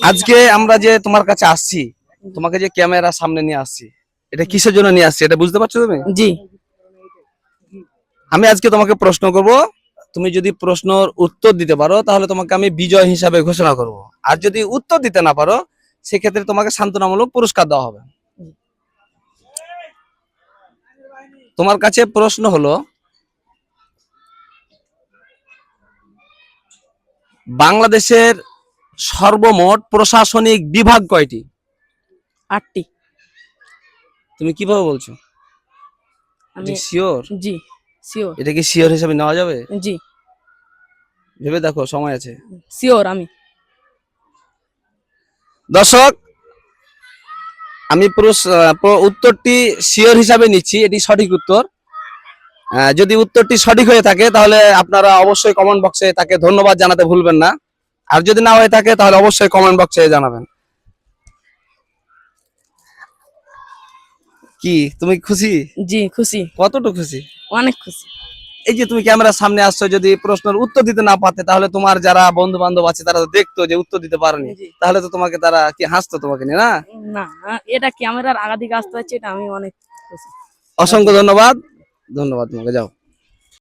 আজকে আমরা যে তোমার কাছে আসছি, তোমাকে যে ক্যামেরা সামনে নিয়ে আসছি, এটা কিসের জন্য নিয়ে আসছি এটা বুঝতে পারছো তুমি? জি। আমি আজকে তোমাকে প্রশ্ন করব, তুমি যদি প্রশ্নের উত্তর দিতে পারো তাহলে তোমাকে আমি বিজয় হিসাবে ঘোষণা করব। আর যদি উত্তর দিতে না পারো সেক্ষেত্রে তোমাকে সান্ত্বনামূলক পুরস্কার দেওয়া হবে। তোমার কাছে প্রশ্ন হলো, বাংলাদেশের সর্বমোট প্রশাসনিক বিভাগ কয়টি? 8টি। তুমি কিভাবে বলছো? আমি শিওর? জি শিওর। এটা কি শিওর হিসাবে নেওয়া যাবে? জি ভেবে দেখো, সময় আছে। শিওর। আমি দর্শক, আমি উত্তরটি শিওর হিসাবে নিচ্ছি, এটি সঠিক উত্তর। যদি উত্তরটি সঠিক হয়ে থাকে তাহলে আপনারা অবশ্যই কমেন্ট বক্সে তাকে ধন্যবাদ জানাতে ভুলবেন না। আর যদি না হয়ে থাকে তাহলে অবশ্যই কমেন্ট বক্সে জানাবেন। কি তুমি খুশি? জি খুশি, কতটুকু খুশি? অনেক খুশি। এই যে তুমি ক্যামেরার সামনে আসছো, যদি প্রশ্নের উত্তর দিতে না পারতে তাহলে তোমার যারা বন্ধু বান্ধব আছে তারা তো দেখতো যে উত্তর দিতে পারোনি, জি। তাহলে তো তোমাকে তারা কি হাসতো তোমাকে নিয়ে, না? না, এটা ক্যামেরার আগা দিকে আসতে হচ্ছে, এটা আমি অনেক খুশি। অসংখ্য ধন্যবাদ। ধন্যবাদ তোমাকে, যাও।